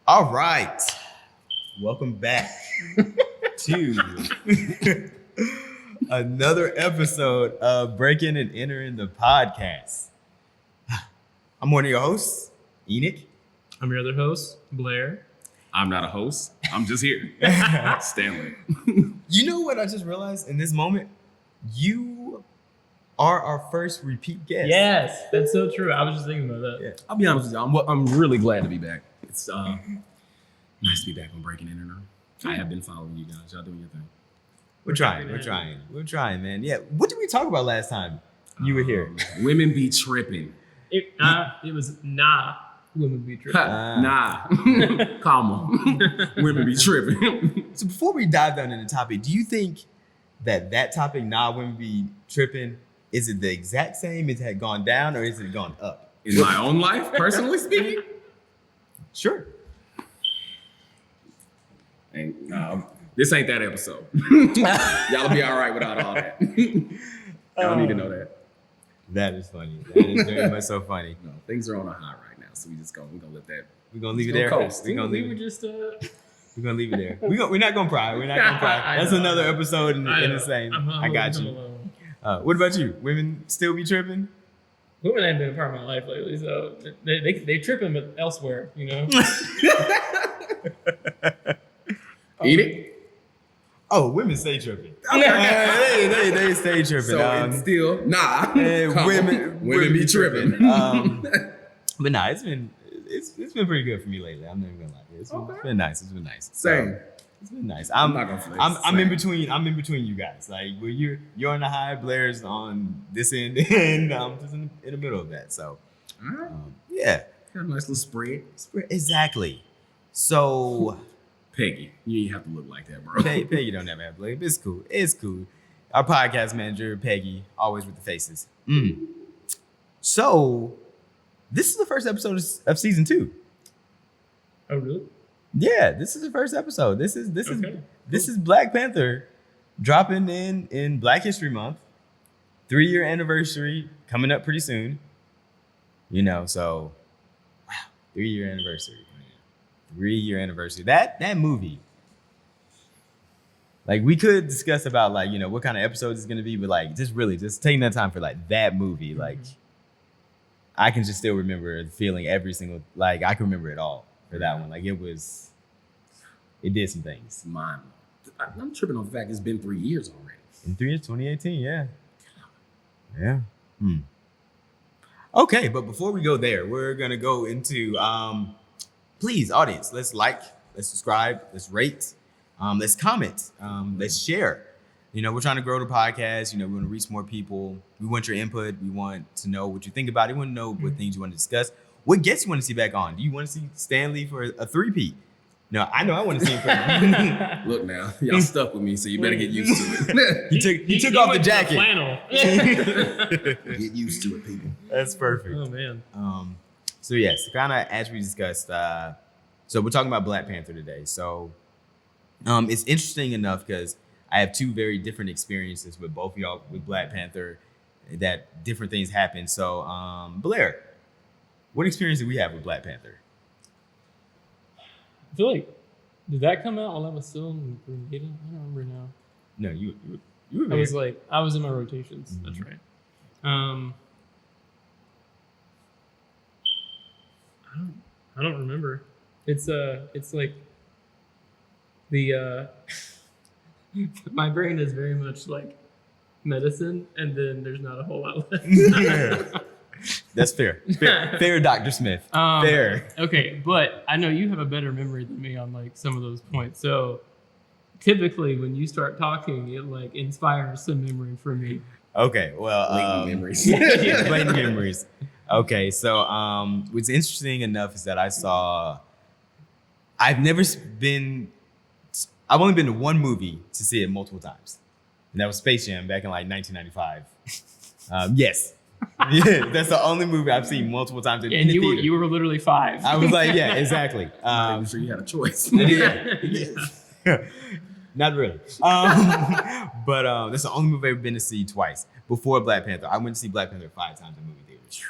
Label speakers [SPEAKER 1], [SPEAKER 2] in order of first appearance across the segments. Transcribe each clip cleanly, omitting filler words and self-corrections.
[SPEAKER 1] All right. Welcome back to another episode of Breaking and Entering the Podcast. I'm one of your hosts, Enoch.
[SPEAKER 2] I'm your other host, Blair.
[SPEAKER 3] I'm not a host. I'm just here. Stanley.
[SPEAKER 1] You know what I just realized in this moment? You are our first repeat guest.
[SPEAKER 2] Yes, that's so true. I was just thinking about that.
[SPEAKER 1] Yeah.
[SPEAKER 3] I'll be honest with you. I'm really glad to be back. It's nice to be back on Breaking and Enter. I have been following you guys. Y'all doing your thing.
[SPEAKER 1] We're trying, man. Yeah. What did we talk about last time you were here?
[SPEAKER 3] Women be tripping.
[SPEAKER 2] It was women be tripping.
[SPEAKER 3] Nah. Calma. Women be tripping.
[SPEAKER 1] So before we dive down into the topic, do you think that topic, women be tripping, is it the exact same? Has it gone down or is it gone up?
[SPEAKER 3] In my own life, personally speaking?
[SPEAKER 1] Sure.
[SPEAKER 3] And this ain't that episode. Y'all will be all right without all that. Y'all need to know that.
[SPEAKER 1] That is funny. That is very much so funny.
[SPEAKER 3] No, things are on a high right now, so we're gonna let that.
[SPEAKER 1] We're gonna leave it
[SPEAKER 3] Go
[SPEAKER 1] there.
[SPEAKER 3] coast.
[SPEAKER 1] We're gonna leave
[SPEAKER 2] We
[SPEAKER 1] it.
[SPEAKER 2] were just
[SPEAKER 1] We're gonna leave it there. We're not gonna pry. We're not gonna pry. That's another episode in the same. I got you. What about you? Women still be tripping?
[SPEAKER 2] Women ain't been a part of my life lately, so they tripping, but elsewhere, you know.
[SPEAKER 3] Eat it.
[SPEAKER 1] Oh, women stay tripping. They stay tripping.
[SPEAKER 3] So it's still women be tripping.
[SPEAKER 1] But nah, it's been pretty good for me lately. I'm not even gonna lie. It's been nice. It's been nice.
[SPEAKER 3] Same.
[SPEAKER 1] It's been nice.
[SPEAKER 3] I'm not gonna flex.
[SPEAKER 1] I'm in between. I'm in between you guys. Like where you're on the high, Blair's on this end, and I'm just in the middle of that. So,
[SPEAKER 3] All right.
[SPEAKER 1] yeah,
[SPEAKER 3] Got a nice little spread.
[SPEAKER 1] exactly. So,
[SPEAKER 3] Peggy, you ain't have to look like that, bro.
[SPEAKER 1] Peggy don't ever have Blair. It's cool. It's cool. Our podcast manager, Peggy, always with the faces. So, this is the first episode of season 2.
[SPEAKER 2] Oh really?
[SPEAKER 1] Yeah, this is the first episode. This is
[SPEAKER 2] Okay.
[SPEAKER 1] this is Black Panther dropping in Black History Month. 3-year anniversary coming up pretty soon. You know, so wow, 3-year anniversary. 3-year anniversary. That movie. Like we could discuss about like, you know, what kind of episodes it's gonna be, but like just taking that time for like that movie. Like I can just still remember the feeling every single I can remember it all for that one. Like it did some things.
[SPEAKER 3] Mine. I'm tripping on the fact it's been 3 years already.
[SPEAKER 1] In 3 years, 2018, yeah. Yeah. Okay, but before we go there, we're gonna go into please, audience, let's subscribe, let's rate, let's comment, let's share. You know, we're trying to grow the podcast. You know, we want to reach more people. We want your input. We want to know what you think about it. We want to know what things you want to discuss. What guests you want to see back on? Do you want to see Stanley for a 3-peat? No, I know I want to see him for
[SPEAKER 3] Look now, y'all stuck with me, so you better get used to it.
[SPEAKER 1] He took off the
[SPEAKER 2] went to
[SPEAKER 1] jacket.
[SPEAKER 2] flannel.
[SPEAKER 3] Get used to it, people.
[SPEAKER 1] That's perfect.
[SPEAKER 2] Oh man.
[SPEAKER 1] So yes, kind of as we discussed, so we're talking about Black Panther today. So it's interesting enough because I have 2 very different experiences with both of y'all with Black Panther, that different things happen. So Blair, what experience did we have with Black Panther?
[SPEAKER 2] I feel like did that come out while I was still in Grenada? I don't remember now.
[SPEAKER 1] No, you were
[SPEAKER 2] I was in my rotations.
[SPEAKER 1] Mm-hmm.
[SPEAKER 2] That's right. I don't remember. It's like the my brain is very much like medicine, and then there's not a whole lot left.
[SPEAKER 1] That's fair. Fair, Dr. Smith. Fair.
[SPEAKER 2] Okay, but I know you have a better memory than me on like some of those points. So typically, when you start talking, it like inspires some memory for me.
[SPEAKER 1] Okay, well,
[SPEAKER 3] Blatant memories.
[SPEAKER 1] blatant memories. Okay, so what's interesting enough is that I've only been to one movie to see it multiple times, and that was Space Jam back in like 1995. Yes. Yeah, that's the only movie I've seen multiple times in the theater.
[SPEAKER 2] You were literally 5.
[SPEAKER 1] I was like, yeah, exactly.
[SPEAKER 3] I'm sure you had a choice.
[SPEAKER 1] Not really. But that's the only movie I've ever been to see twice. Before Black Panther, I went to see Black Panther 5 times in movie theaters.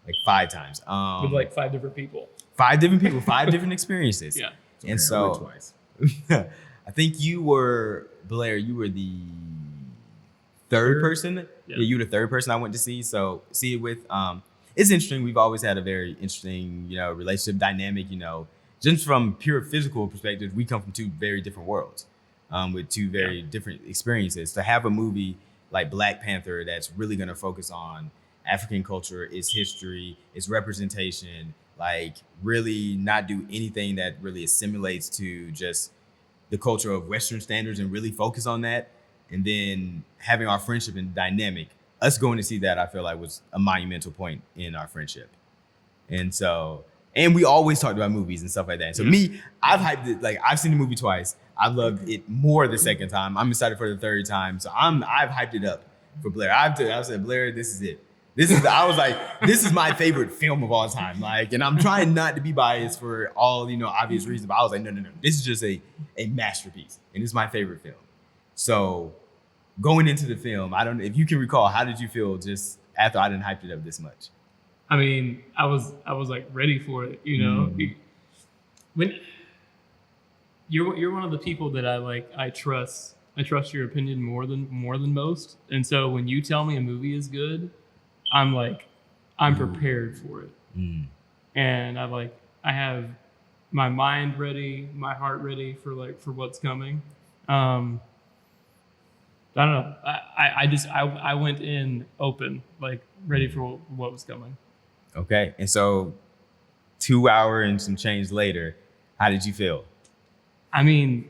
[SPEAKER 1] Like 5 times.
[SPEAKER 2] With like 5 different people.
[SPEAKER 1] 5 different people, 5 different experiences.
[SPEAKER 2] Yeah.
[SPEAKER 1] And
[SPEAKER 3] I went
[SPEAKER 1] so
[SPEAKER 3] twice.
[SPEAKER 1] I think you were, Blair, you were the third person.
[SPEAKER 2] Yeah.
[SPEAKER 1] You were the third person I went to see it with. It's interesting. We've always had a very interesting, relationship dynamic, just from pure physical perspective, we come from 2 very different worlds, with 2 very different experiences. To have a movie like Black Panther that's really going to focus on African culture, its history, its representation, like really not do anything that really assimilates to just the culture of Western standards and really focus on that. And then having our friendship and dynamic, us going to see that, I feel like was a monumental point in our friendship. And so, and we always talked about movies and stuff like that. So me, I've hyped it, like I've seen the movie twice. I loved it more the second time. I'm excited for the third time. So I've hyped it up for Blair. I said, Blair, this is it. I was like, this is my favorite film of all time. Like, and I'm trying not to be biased for all, obvious reasons, but I was like, no. This is just a masterpiece. And it's my favorite film. So going into the film, I don't know if you can recall, how did you feel just after I didn't hyped it up this much?
[SPEAKER 2] I mean, I was like ready for it, When you're one of the people that I trust. I trust your opinion more than most. And so when you tell me a movie is good, I'm prepared for it. And I have my mind ready, my heart ready for what's coming. I don't know. I went in open, ready for what was coming.
[SPEAKER 1] Okay. And so 2 hours and some change later, how did you feel?
[SPEAKER 2] I mean,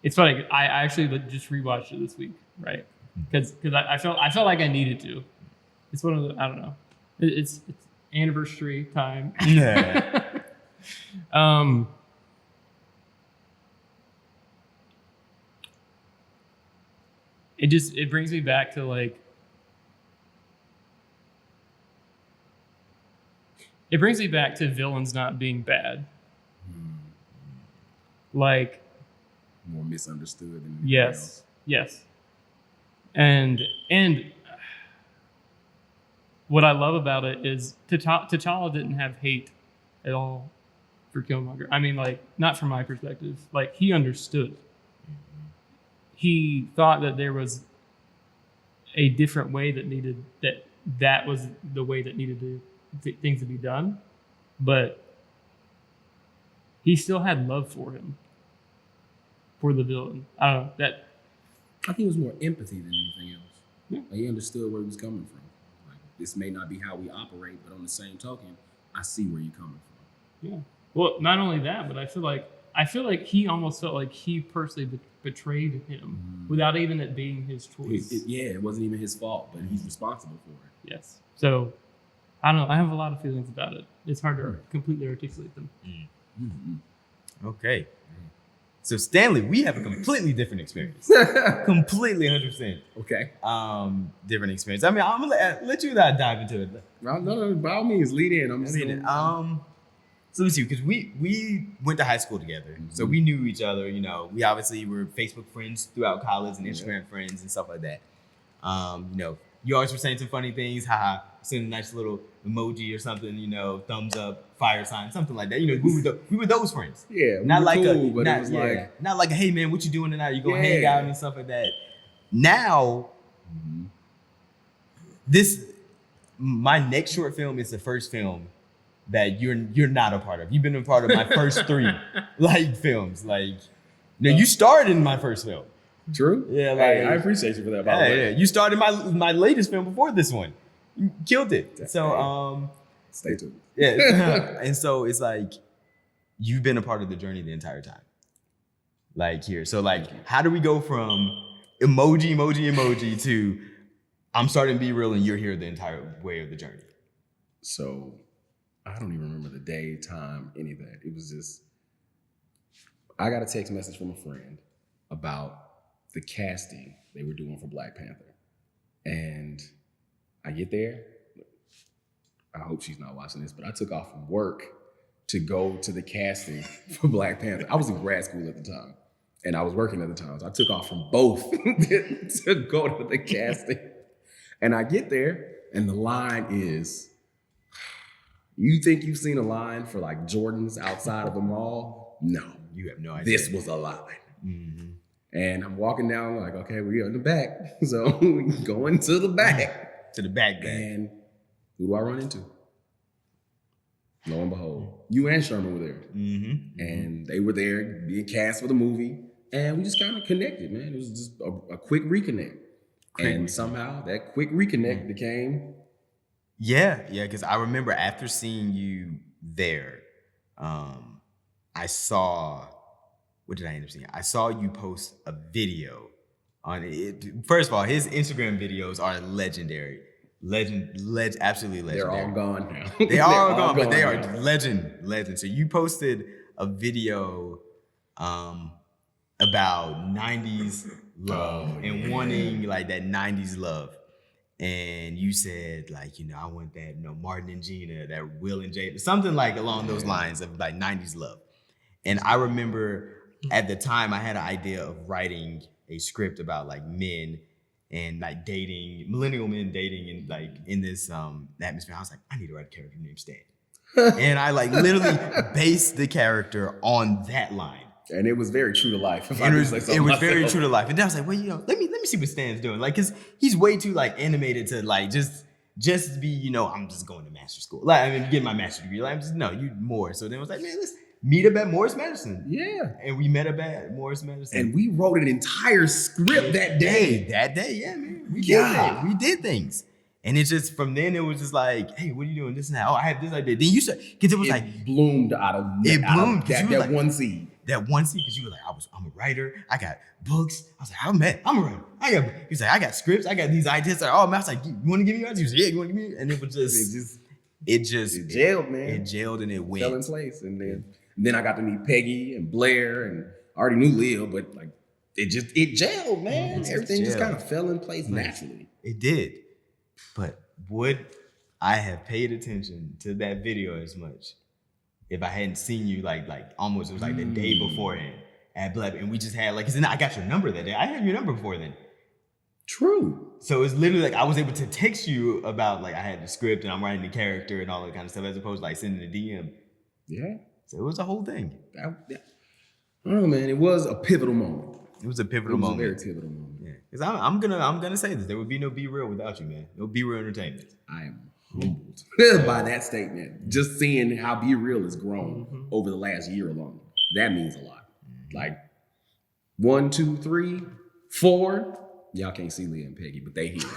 [SPEAKER 2] it's funny. I actually just rewatched it this week, right? Because I felt like I needed to. It's one of the, I don't know. It's anniversary time.
[SPEAKER 1] Yeah.
[SPEAKER 2] It brings me back to it brings me back to villains not being bad.
[SPEAKER 3] More misunderstood than
[SPEAKER 2] yes. And what I love about it is T'Challa didn't have hate at all for Killmonger. I mean, not from my perspective. He understood. He thought that there was a different way that was the way that needed things to be done, but he still had love for him, for the villain. I don't know that.
[SPEAKER 3] I think it was more empathy than anything else.
[SPEAKER 2] Yeah.
[SPEAKER 3] He understood where he was coming from. This may not be how we operate, but on the same token, I see where you're coming from.
[SPEAKER 2] Yeah. Well, not only that, but I feel like he almost felt like he personally betrayed him without even it being his choice.
[SPEAKER 3] It wasn't even his fault, but he's responsible for it.
[SPEAKER 2] Yes. So, I don't know. I have a lot of feelings about it. It's hard to completely articulate them.
[SPEAKER 1] Okay. So Stanley, we have a completely different experience. Completely 100%.
[SPEAKER 3] Okay.
[SPEAKER 1] Different experience. I mean, I'm gonna let you dive into it.
[SPEAKER 3] No, by all means, lead in.
[SPEAKER 1] So let's see, because we went to high school together, so we knew each other. We obviously were Facebook friends throughout college and Instagram friends and stuff like that. You always were saying some funny things, send a nice little emoji or something, thumbs up, fire sign, something like that. We were those friends.
[SPEAKER 3] Yeah,
[SPEAKER 1] not like
[SPEAKER 3] cool, but
[SPEAKER 1] not,
[SPEAKER 3] it was
[SPEAKER 1] not like, hey man, what you doing tonight? You gonna hang out and stuff like that. Now, my next short film is the first film that you're not a part of. You've been a part of my first 3 films. You starred in my first film.
[SPEAKER 3] True.
[SPEAKER 1] Yeah,
[SPEAKER 3] I appreciate you for that. By the way,
[SPEAKER 1] you started my latest film before this one. You killed it. So
[SPEAKER 3] stay tuned.
[SPEAKER 1] Yeah, and so it's you've been a part of the journey the entire time. Here, so how do we go from emoji to I'm starting to be real and you're here the entire way of the journey?
[SPEAKER 3] So I don't even remember the day, time, any of that. It was just I got a text message from a friend about the casting they were doing for Black Panther. And I get there. I hope she's not watching this, but I took off from work to go to the casting for Black Panther. I was in grad school at the time, and I was working at the time. So I took off from both to go to the casting. And I get there, and the line is, You think you've seen a line for like Jordans outside of the mall? No.
[SPEAKER 1] You have no idea.
[SPEAKER 3] This was a line. Mm-hmm. And I'm walking down like, okay, we're in the back. So going to the back.
[SPEAKER 1] To the back.
[SPEAKER 3] And who do I run into? Lo and behold, you and Sherman were there. Mm-hmm. And they were there being cast for the movie. And we just kind of connected, man. It was just a quick reconnect. Somehow that quick reconnect became...
[SPEAKER 1] Yeah, because I remember after seeing you there, I saw... What did I end up seeing? I saw you post a video on it. First of all, his Instagram videos are legendary. Absolutely legendary.
[SPEAKER 3] They're all gone now.
[SPEAKER 1] They are all gone, but they are legend. So you posted a video about 90s love and wanting like that 90s love. And you said like, I want that, Martin and Gina, that Will and Jada, something like along those lines of like 90s love. And I remember at the time I had an idea of writing a script about like men and like dating, millennial men dating and like in this atmosphere. I was like, I need to write a character named Stan. And I like literally based the character on that line.
[SPEAKER 3] And it was very true to life.
[SPEAKER 1] It was very true to life. And then I was like, well, let me see what Stan's doing. Like, cause he's way too like animated to like just be, I'm just going to master school. Like, get my master's degree. Like, you more. So then I was like, man, let's meet up at Morris Madison.
[SPEAKER 3] Yeah.
[SPEAKER 1] And we met up at Morris Madison.
[SPEAKER 3] And we wrote an entire script that day.
[SPEAKER 1] Yeah, man. We did things. And it's just, from then it was just like, hey, what are you doing? This and that. Oh, I have this idea. Then you said, because it was
[SPEAKER 3] bloomed out of that one seed.
[SPEAKER 1] That one seed, because you were like, I'm a writer. I got books. I was like, I'm a writer. He's like, I got scripts. I got these ideas. Like, oh, man. I was like, you want to give me ideas? He was like, yeah, you want to give me? And it was just, it
[SPEAKER 3] gelled, man.
[SPEAKER 1] It gelled and it went.
[SPEAKER 3] Fell in place. And then I got to meet Peggy and Blair, and I already knew Leo, but like it gelled, man. Everything just kind of fell in place naturally.
[SPEAKER 1] It did. But would I have paid attention to that video as much if I hadn't seen you like almost, it was like the day beforehand at Black, and we just had like, cause I got your number that day. I had your number before then.
[SPEAKER 3] True.
[SPEAKER 1] So it's literally like I was able to text you about like I had the script and I'm writing the character and all that kind of stuff, as opposed to like sending a DM.
[SPEAKER 3] Yeah.
[SPEAKER 1] So it was a whole thing.
[SPEAKER 3] I don't know, man. It was a pivotal moment.
[SPEAKER 1] It was a pivotal moment.
[SPEAKER 3] It was a very pivotal moment.
[SPEAKER 1] Yeah. Because I'm gonna say this. There would be no Be Real without you, man. No Be Real entertainment.
[SPEAKER 3] I am humbled by that statement. Just seeing how Be Real has grown over the last year alone. That means a lot. Like 1, 2, 3, 4. Y'all can't see Leah and Peggy, but they here.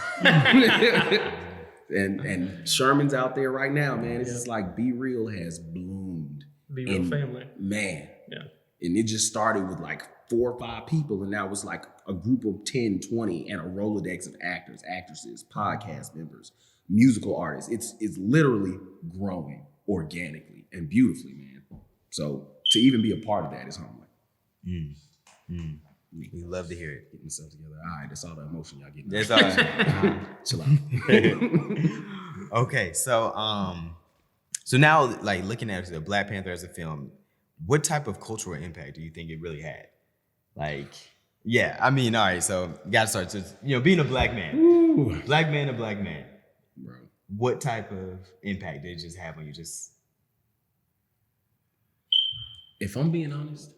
[SPEAKER 3] and Sherman's out there right now, man. It's just like Be Real has bloomed.
[SPEAKER 2] Be Real family.
[SPEAKER 3] Man.
[SPEAKER 2] Yeah.
[SPEAKER 3] And it just started with like 4 or 5 people, and now it's like a group of 10, 20, and a Rolodex of actors, actresses, podcast members, musical artists. It's literally growing organically and beautifully, man. So to even be a part of that is humbling.
[SPEAKER 1] We love to hear it.
[SPEAKER 3] Getting stuff together. All right, that's all the emotion y'all getting.
[SPEAKER 1] That's all right.
[SPEAKER 3] Chill out.
[SPEAKER 1] Okay, so now like looking at the Black Panther as a film, what type of cultural impact do you think it really had? Like, yeah, I mean, all right, so you gotta start. So, being a black man, a black man,
[SPEAKER 3] bro.
[SPEAKER 1] What type of impact did it just have on you?
[SPEAKER 3] If I'm being honest,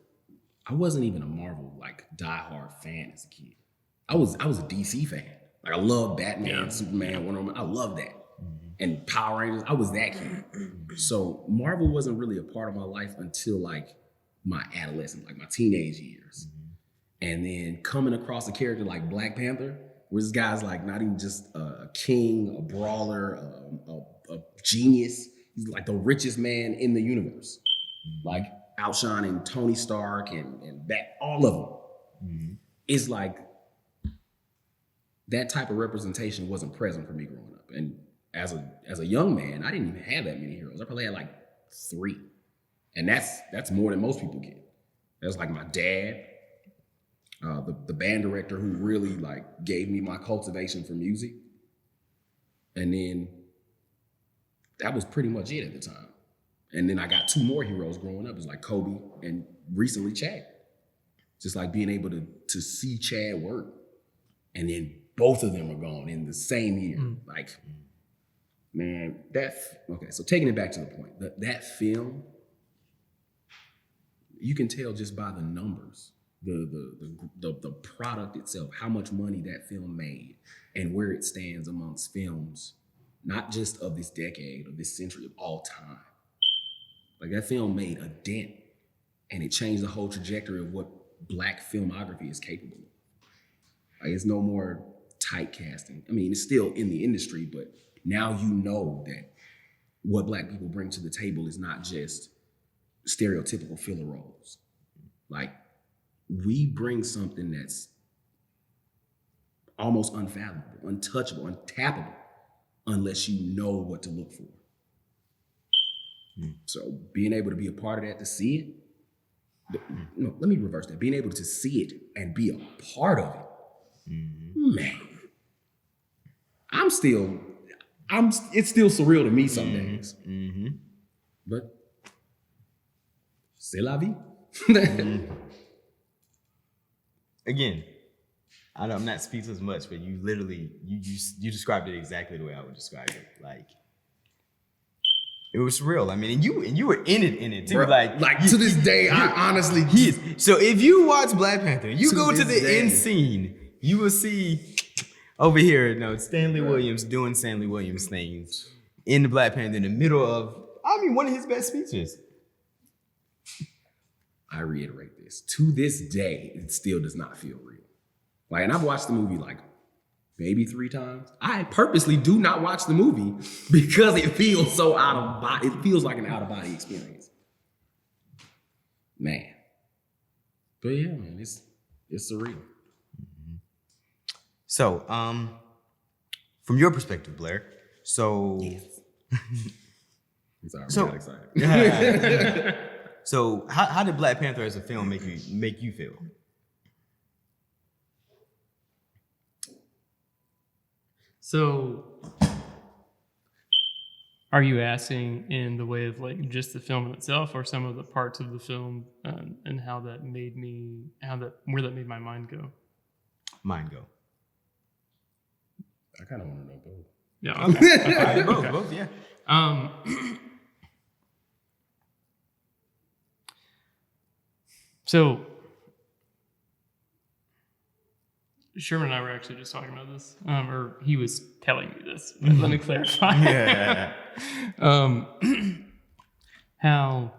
[SPEAKER 3] I wasn't even a Marvel like diehard fan as a kid. I was a DC fan. Like I love Batman, Superman, Wonder Woman. I love that. And Power Rangers. I was that kid. So Marvel wasn't really a part of my life until like my adolescence, like my teenage years. And then coming across a character like Black Panther, where this guy's like not even just a king, a brawler, a genius. He's like the richest man in the universe. Like outshining Tony Stark and all of them. It's like that type of representation wasn't present for me growing up. And as a young man, I didn't even have that many heroes. I probably had like 3. And that's more than most people get. That's like my dad, the band director who really like gave me my cultivation for music. And then that was pretty much it at the time. And then I got 2 more heroes growing up. It was like Kobe and recently Chad. Just like being able to see Chad work. And then both of them are gone in the same year. Like, Man, okay, so taking it back to the point, that film, you can tell just by the numbers, the product itself, how much money that film made and where it stands amongst films, not just of this decade, of this century, of all time. Like that film made a dent and it changed the whole trajectory of what Black filmography is capable of. Like it's no more typecasting. I mean, it's still in the industry, but now you know that what Black people bring to the table is not just stereotypical filler roles. Like we bring something that's almost unfathomable, untouchable, untappable, unless you know what to look for. So being able to be a part of that, to see it, no, let me reverse that. Being able to see it and be a part of it, man, it's still surreal to me some days. But c'est la vie.
[SPEAKER 1] Again, I know I'm not speechless much, but you literally you described it exactly the way I would describe it. Like it was surreal. I mean, and you were in it too.
[SPEAKER 3] Bro, like to this day, I honestly
[SPEAKER 1] So if you watch Black Panther, you go to the
[SPEAKER 3] day.
[SPEAKER 1] end scene, you will see over here, Stanley Williams doing Stanley Williams things in the Black Panther in the middle of, one of his best speeches.
[SPEAKER 3] I reiterate this. To this day, it still does not feel real. Like, and I've watched the movie like maybe 3 times. I purposely do not watch the movie because it feels so out of body. It feels like an out of body experience. Man. But yeah, man, it's surreal.
[SPEAKER 1] So, from your perspective, Blair, so
[SPEAKER 3] Yes. Sorry, I'm excited.
[SPEAKER 1] So how did Black Panther as a film make you feel?
[SPEAKER 2] So, are you asking in the way of like just the film in itself, or some of the parts of the film, and how that made where that made my mind go?
[SPEAKER 1] Mind go.
[SPEAKER 3] I kind of want to know both.
[SPEAKER 2] Yeah, okay.
[SPEAKER 1] Both, yeah.
[SPEAKER 2] So Sherman and I were actually just talking about this, or he was telling me this. Let me clarify.
[SPEAKER 1] Yeah.
[SPEAKER 2] How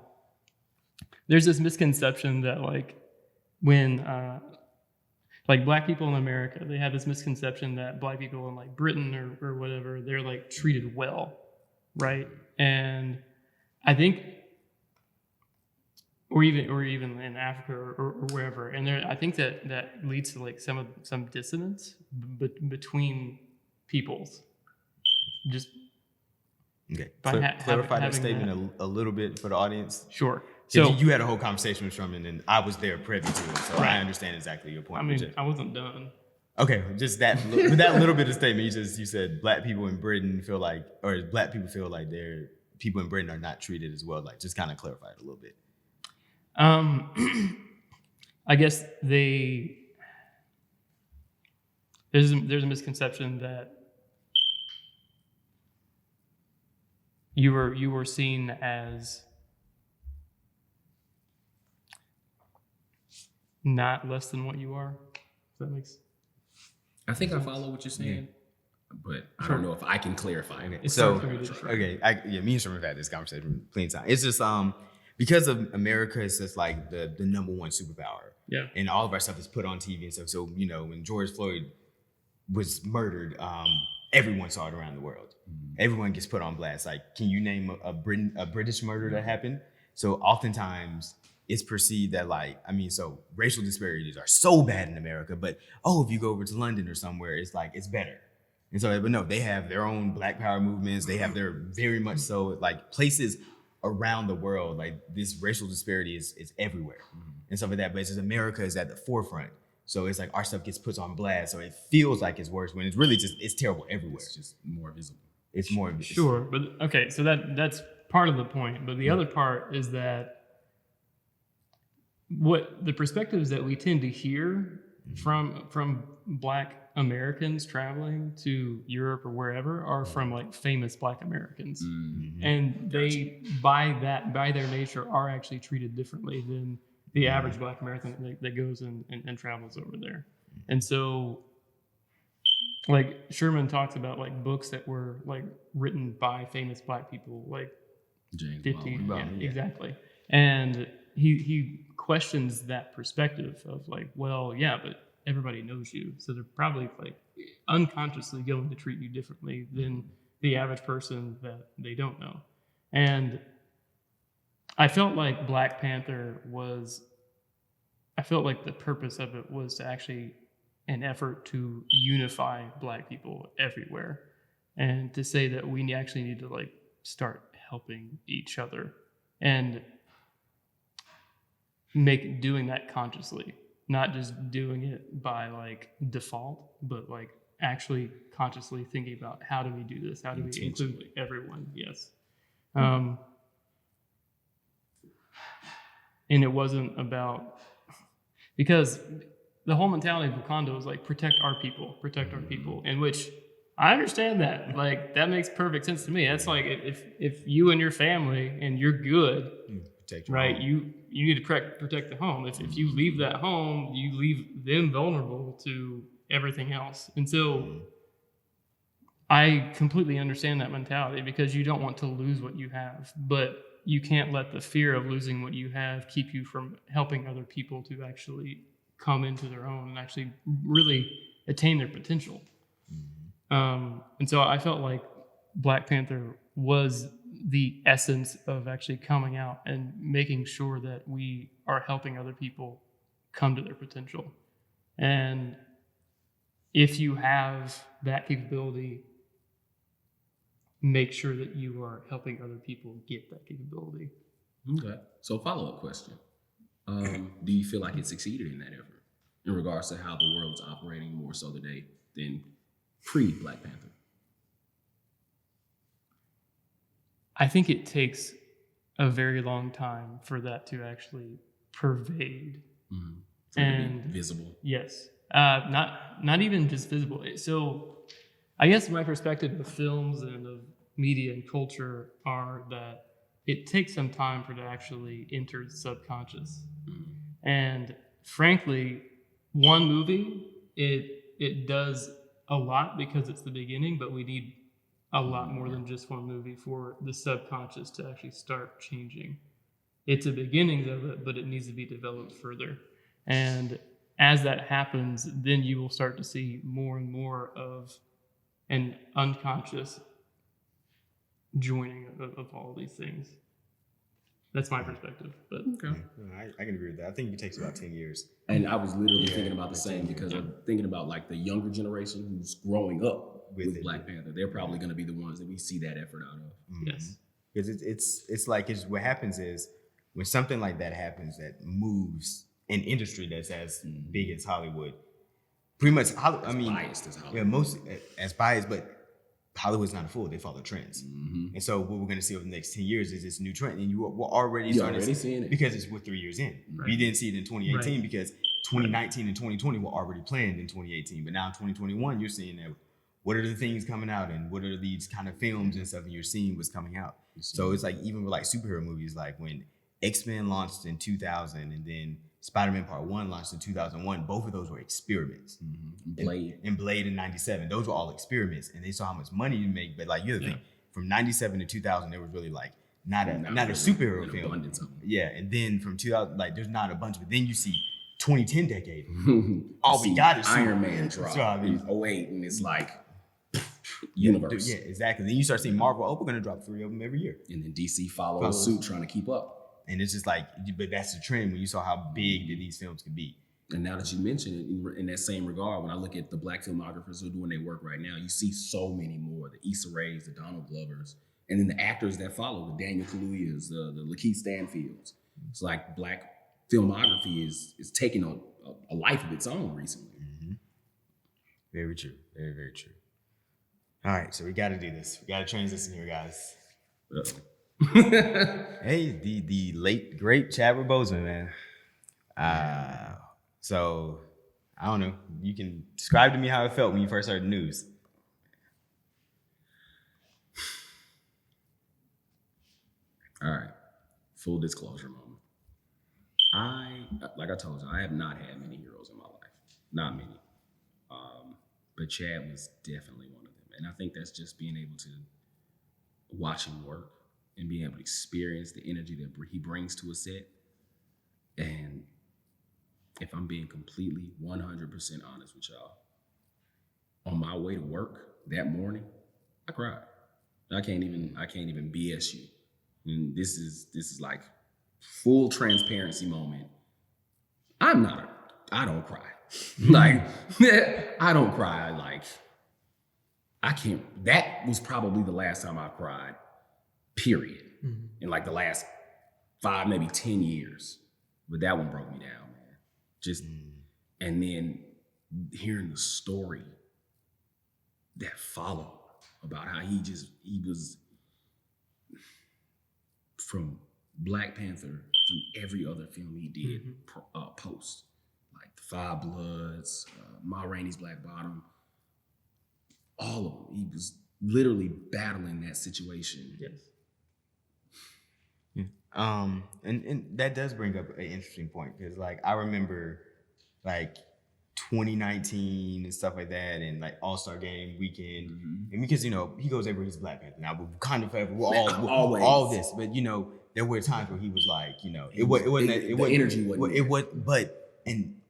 [SPEAKER 2] there's this misconception that like when like Black people in America, they have this misconception that Black people in like Britain or whatever, they're like treated well, right? And I think, or even in Africa or wherever, and I think that leads to like some dissonance between peoples. Just
[SPEAKER 1] okay.
[SPEAKER 2] by
[SPEAKER 1] Clarify that
[SPEAKER 2] having
[SPEAKER 1] statement a little bit for the audience.
[SPEAKER 2] Sure.
[SPEAKER 1] So
[SPEAKER 2] So
[SPEAKER 1] you had a whole conversation with Sherman, and I was there privy to it, so I understand exactly your point.
[SPEAKER 2] I mean, I wasn't done.
[SPEAKER 1] Okay, just that with that little bit of statement, you said Black people in Britain feel like, or Black people feel like their people in Britain are not treated as well. Like, just kind of clarify it a little bit.
[SPEAKER 2] I guess there's a misconception that you were seen as not less than what you are. Does that make sense?
[SPEAKER 3] I think I follow what you're saying, but I don't know if I can clarify it.
[SPEAKER 2] It's
[SPEAKER 1] So,
[SPEAKER 2] hard for me to try.
[SPEAKER 1] okay, me and Sherman have had this conversation plenty of times. It's just because of America, it's just like the number one superpower.
[SPEAKER 2] Yeah.
[SPEAKER 1] And all of our stuff is put on TV and stuff. So, when George Floyd was murdered, everyone saw it around the world. Everyone gets put on blast. Like, can you name a British murder that happened? So oftentimes it's perceived that so racial disparities are so bad in America, but if you go over to London or somewhere, it's like, it's better. And so, but no, they have their own Black Power movements. They have their very much so like places around the world, like this racial disparity is everywhere and stuff like that. But it's just America is at the forefront. So it's like our stuff gets put on blast. So it feels like it's worse when it's really it's terrible everywhere.
[SPEAKER 3] It's just more visible.
[SPEAKER 1] It's more
[SPEAKER 2] Sure, but okay, so that's part of the point. But the other part is that what the perspectives that we tend to hear from Black Americans traveling to Europe or wherever are from like famous Black Americans, and they by their nature are actually treated differently than the average Black American that goes and travels over there. And so, like Sherman talks about like books that were like written by famous Black people, like
[SPEAKER 3] James
[SPEAKER 2] 50,
[SPEAKER 3] Baldwin.
[SPEAKER 2] yeah, exactly. And he questions that perspective of like, well, yeah, but everybody knows you, so they're probably like unconsciously going to treat you differently than the average person that they don't know. And I felt like Black Panther I felt like the purpose of it was to actually an effort to unify Black people everywhere, and to say that we actually need to like start helping each other and doing that consciously, not just doing it by like default, but like actually consciously thinking about how do we do this? How do we include everyone? Yes. And it wasn't about, because the whole mentality of Wakanda was like protect our people, in which I understand that. Like that makes perfect sense to me. That's like if you and your family and you're good,
[SPEAKER 1] Protect your
[SPEAKER 2] right?
[SPEAKER 1] home.
[SPEAKER 2] You need to protect the home. If you leave that home, you leave them vulnerable to everything else. And so I completely understand that mentality, because you don't want to lose what you have, but you can't let the fear of losing what you have keep you from helping other people to actually come into their own and actually really attain their potential. And so I felt like Black Panther was the essence of actually coming out and making sure that we are helping other people come to their potential. And if you have that capability, make sure that you are helping other people get that capability.
[SPEAKER 3] Okay. So follow-up question. Do you feel like it succeeded in that effort in regards to how the world is operating more so today than pre-Black Panther?
[SPEAKER 2] I think it takes a very long time for that to actually pervade.
[SPEAKER 3] For it to be visible.
[SPEAKER 2] Yes. Not even just visible. So I guess my perspective of films and of media and culture are that it takes some for it to actually enter the subconscious. And frankly, one movie, it does a lot because it's the beginning, but we need a lot more than just one movie for the subconscious to actually start changing. It's a beginning of it, but it needs to be developed further. And as that happens, then you will start to see more and more of an unconscious joining of all of these things. That's my perspective. But
[SPEAKER 3] okay.
[SPEAKER 1] I can agree with that. I think it takes about 10 years.
[SPEAKER 3] And I was literally thinking about the same, because I'm thinking about like the younger generation who's growing up with Black Panther. They're probably going to be the ones that we see that effort out of.
[SPEAKER 2] Yes.
[SPEAKER 1] Because it's like what happens is when something like that happens that moves an industry that's as big as Hollywood, pretty much,
[SPEAKER 3] Biased as Hollywood.
[SPEAKER 1] Yeah, most as biased, but Hollywood's not a fool. They follow trends. And so what we're going to see over the next 10 years is this new trend. And we're already starting to see it, because we're 3 years in. Right. We didn't see it in 2018 because 2019 and 2020 were already planned in 2018. But now in 2021, you're seeing that what are the things coming out and what are these kind of films and stuff, and you're seeing what's coming out. So it's like even with like superhero movies, like when X-Men launched in 2000 and then Spider-Man Part 1 launched in 2001. Both of those were experiments.
[SPEAKER 3] Blade.
[SPEAKER 1] And Blade in 97. Those were all experiments. And they saw how much money you make. But like the other thing, from 97 to 2000, there was really like not a superhero film.
[SPEAKER 3] Abundance of them.
[SPEAKER 1] Yeah. And then from 2000, like there's not a bunch. But then you see 2010 decade. All we got is
[SPEAKER 3] Iron Man drop in 08. And it's like universe.
[SPEAKER 1] Yeah, exactly. Then you start seeing Marvel. Oh, we're going to drop 3 of them every year.
[SPEAKER 3] And then DC follows suit trying to keep up.
[SPEAKER 1] And it's just like, but that's the trend when you saw how big these films can be.
[SPEAKER 3] And now that you mention it, in that same regard, when I look at the Black filmographers who are doing their work right now, you see so many more. The Issa Raes, the Donald Glovers, and then the actors that follow, the Daniel Kaluuyas, the Lakeith Stanfields. It's like Black filmography is taking a life of its own recently.
[SPEAKER 1] Very true. Very, very true. All right, so we got to do this. We got to transition here, guys. Hey, the late great Chadwick Boseman, man. So I don't know. You can describe to me how it felt when you first heard the news.
[SPEAKER 3] All right. Full disclosure moment. Like I told you, I have not had many heroes in my life. Not many. But Chad was definitely one of them. And I think that's just being able to watch him work and being able to experience the energy that he brings to a set. And if I'm being completely 100% honest with y'all, on my way to work that morning, I cried. I can't even BS you. And this is like full transparency moment. I don't cry. Like, I don't cry. Like, I can't. That was probably the last time I cried, period. Mm-hmm. In like the last 5, maybe 10 years. But that one broke me down, man. Just, and then hearing the story that followed about how he was from Black Panther through every other film he did post. Like The Five Bloods, Ma Rainey's Black Bottom, all of them. He was literally battling that situation.
[SPEAKER 2] Yes.
[SPEAKER 1] And that does bring up an interesting point, because like I remember like 2019 and stuff like that, and like All-Star Game weekend, and because he goes everywhere, he's Black Panther. Now we're kind of forever, we're all this, but there were times where he was like, it wasn't and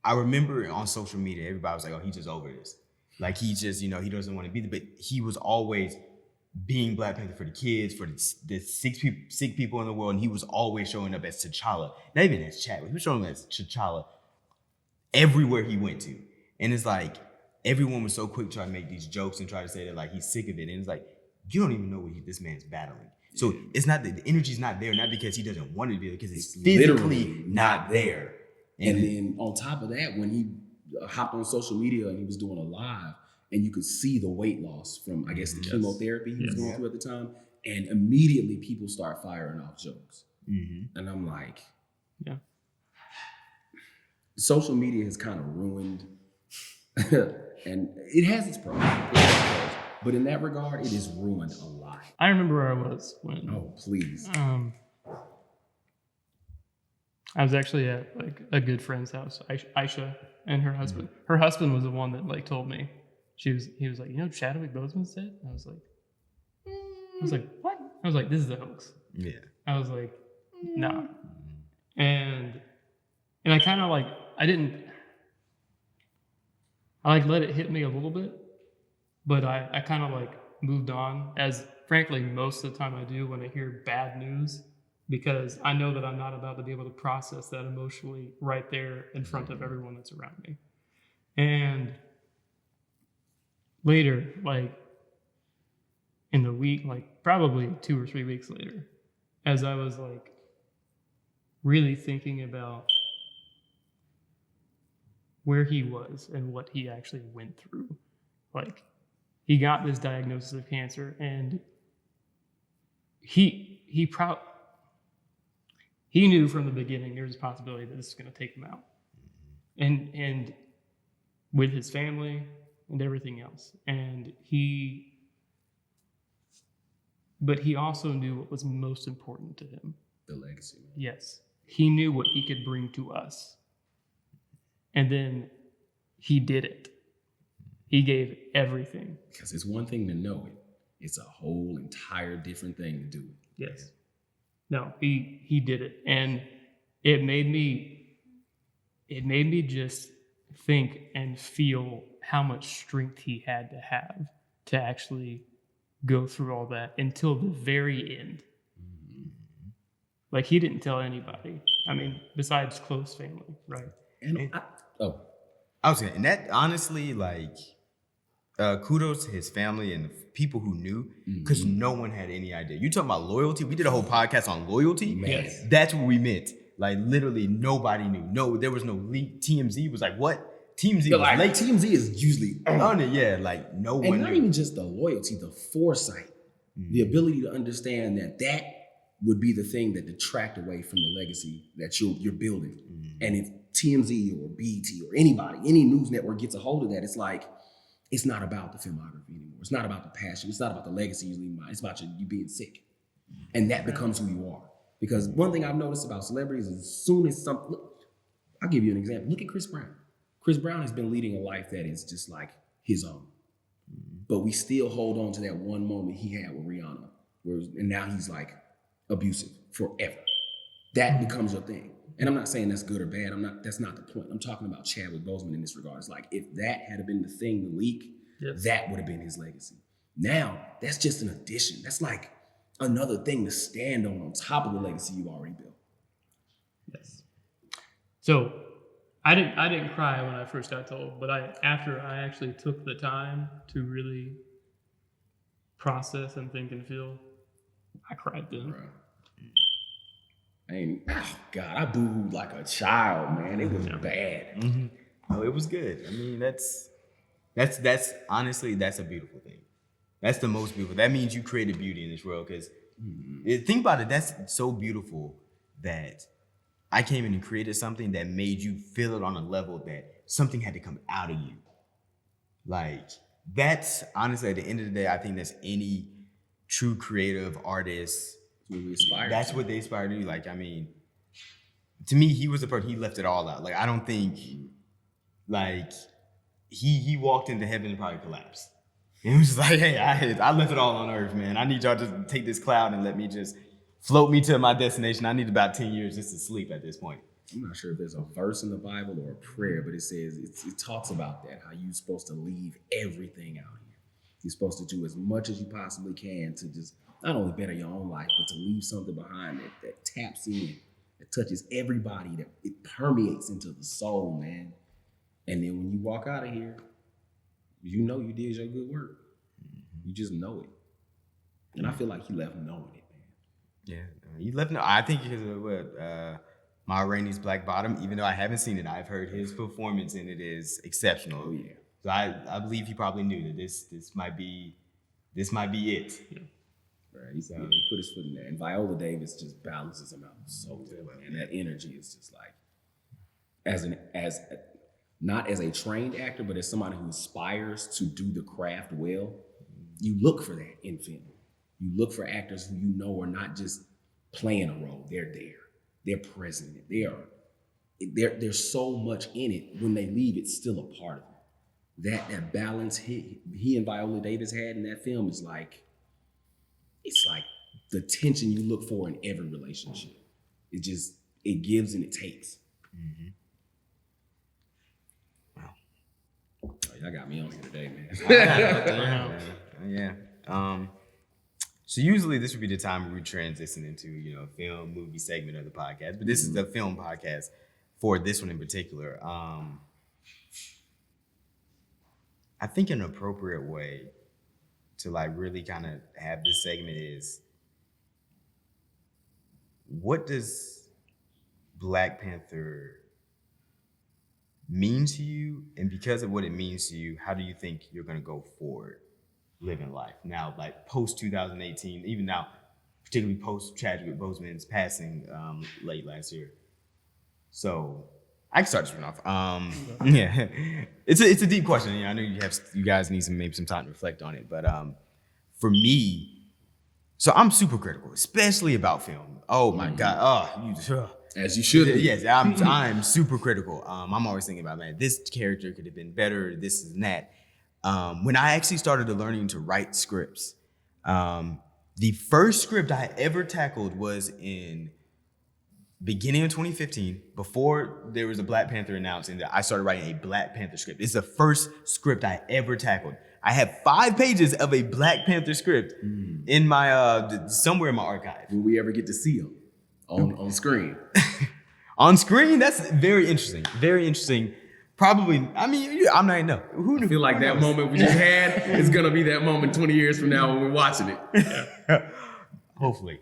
[SPEAKER 1] I remember on social media, everybody was like, oh, he's just over this. Like he just, he doesn't want to be there. But he was always being Black Panther for the kids, for the sick people in the world. And he was always showing up as T'Challa. Not even as Chadwick. He was showing up as T'Challa everywhere he went to. And it's like, everyone was so quick to try to make these jokes and try to say that like he's sick of it. And it's like, you don't even know what this man's battling. So it's not that the energy's not there, not because he doesn't want it to be there, because it's physically not there.
[SPEAKER 3] And then on top of that, when he hopped on social media and he was doing a live, and you could see the weight loss from, I guess, the chemotherapy he was going through at the time, and immediately people start firing off jokes. Mm-hmm. And I'm like, social media has kind of ruined, and it has its pros, but in that regard, it has ruined a lot.
[SPEAKER 2] I remember where I was when.
[SPEAKER 3] Oh, please.
[SPEAKER 2] I was actually at like a good friend's house, Aisha, and her husband. Mm-hmm. Her husband was the one that like told me. He was like, Chadwick Boseman's dead? And I was like, what? I was like, this is a hoax.
[SPEAKER 1] Yeah.
[SPEAKER 2] I was like, nah. And I kind of like, I let it hit me a little bit, but I kind of like moved on, as frankly most of the time I do when I hear bad news, because I know that I'm not about to be able to process that emotionally right there in front of everyone that's around me. And later, like in the week, like probably 2 or 3 weeks later, as I was like really thinking about where he was and what he actually went through, like he got this diagnosis of cancer, and he knew from the beginning there was a possibility that this was going to take him out, and with his family and everything else. But he also knew what was most important to him.
[SPEAKER 3] The legacy.
[SPEAKER 2] Yes. He knew what he could bring to us. And then he did it. He gave everything.
[SPEAKER 3] Because it's one thing to know it. It's a whole entire different thing to do it.
[SPEAKER 2] Yes. No, he did it. And it made me just think and feel how much strength he had to have to actually go through all that until the very end. Mm-hmm. Like he didn't tell anybody. I mean, besides close family, right?
[SPEAKER 1] I was saying, and that honestly, like, kudos to his family and the people who knew, because no one had any idea. You talking about loyalty? We did a whole podcast on loyalty.
[SPEAKER 2] Yes.
[SPEAKER 1] That's what we meant. Like literally nobody knew. No, there was no leak. TMZ was like, what? TMZ was
[SPEAKER 3] like,
[SPEAKER 1] late.
[SPEAKER 3] TMZ is usually
[SPEAKER 1] on it. Yeah, like no one.
[SPEAKER 3] And not even just the loyalty, the foresight, the ability to understand that would be the thing that detract away from the legacy that you're building. And if TMZ or BET or anybody, any news network gets a hold of that, it's like, it's not about the filmography anymore. It's not about the passion. It's not about the legacy you leave behind. It's about you being sick. And that becomes who you are. Because one thing I've noticed about celebrities is as soon as something, look, I'll give you an example. Look at Chris Brown. Chris Brown has been leading a life that is just like his own. But we still hold on to that one moment he had with Rihanna. And now he's like abusive forever. That becomes your thing. And I'm not saying that's good or bad. That's not the point. I'm talking about Chadwick Boseman in this regard. It's like, if that had been the thing, the leak, that would have been his legacy. Now, that's just an addition. That's like another thing to stand on top of the legacy you've already built.
[SPEAKER 2] Yes. So I didn't cry when I first got told, but after I actually took the time to really process and think and feel, I cried then.
[SPEAKER 3] Right. I booed like a child, man. It was bad.
[SPEAKER 1] Mm-hmm. Oh, it was good. I mean, that's honestly, that's a beautiful thing. That's the most beautiful. That means you created beauty in this world. Because think about it, that's so beautiful that I came in and created something that made you feel it on a level that something had to come out of you. Like, that's honestly, at the end of the day, I think that's any true creative artist. That's what they aspire to do. Like, I mean, to me, he was the person, he left it all out. Like, I don't think, like, he walked into heaven and probably collapsed. And he was just like, hey, I left it all on earth, man. I need y'all to take this cloud and let me just float me to my destination. I need about 10 years just to sleep at this point.
[SPEAKER 3] I'm not sure if there's a verse in the Bible or a prayer, but it says, it talks about that, how you're supposed to leave everything out here. You're supposed to do as much as you possibly can to just not only better your own life, but to leave something behind that taps in, that touches everybody, that it permeates into the soul, man. And then when you walk out of here, you know you did your good work. You just know it. And I feel like he left knowing it, man.
[SPEAKER 1] Yeah, he left. I think because of what Ma Rainey's Black Bottom. Even though I haven't seen it, I've heard his performance in it is exceptional.
[SPEAKER 3] Oh yeah.
[SPEAKER 1] So I believe he probably knew that this might be it.
[SPEAKER 3] Yeah. Right. He put his foot in there, and Viola Davis just balances him out so well, man. That energy is just like, not as a trained actor, but as somebody who aspires to do the craft well, you look for that in film. You look for actors who you know are not just playing a role. They're there. They're present. There's so much in it. When they leave, it's still a part of it. That balance he and Viola Davis had in that film is like, it's like the tension you look for in every relationship. It gives and it takes.
[SPEAKER 1] Mm-hmm.
[SPEAKER 3] Oh, y'all got me on here today, man.
[SPEAKER 1] Yeah. So usually this would be the time where we transition into, film, movie segment of the podcast, but this is the film podcast for this one in particular. I think an appropriate way to like really kind of have this segment is, what does Black Panther mean to you? And because of what it means to you, how do you think you're going to go forward living life now, like post 2018, even now, particularly post Chadwick Boseman's passing late last year? So I can start this one off. Yeah, it's a deep question. I know you guys need maybe some time to reflect on it, but for me, so I'm super critical, especially about film. Oh my God,
[SPEAKER 3] as you should be.
[SPEAKER 1] Yes, I'm super critical. I'm always thinking about, man, this character could have been better, this and that. When I actually started learning to write scripts, the first script I ever tackled was in beginning of 2015, before there was a Black Panther announced, and I started writing a Black Panther script. It's the first script I ever tackled. I have 5 pages of a Black Panther script in my somewhere in my archive.
[SPEAKER 3] Will we ever get to see them on screen?
[SPEAKER 1] On screen? That's very interesting. Very interesting. Probably. I mean, I'm not even know. Who
[SPEAKER 3] I feel like that moment we just had is gonna be that moment 20 years from now when we're watching it.
[SPEAKER 1] Hopefully.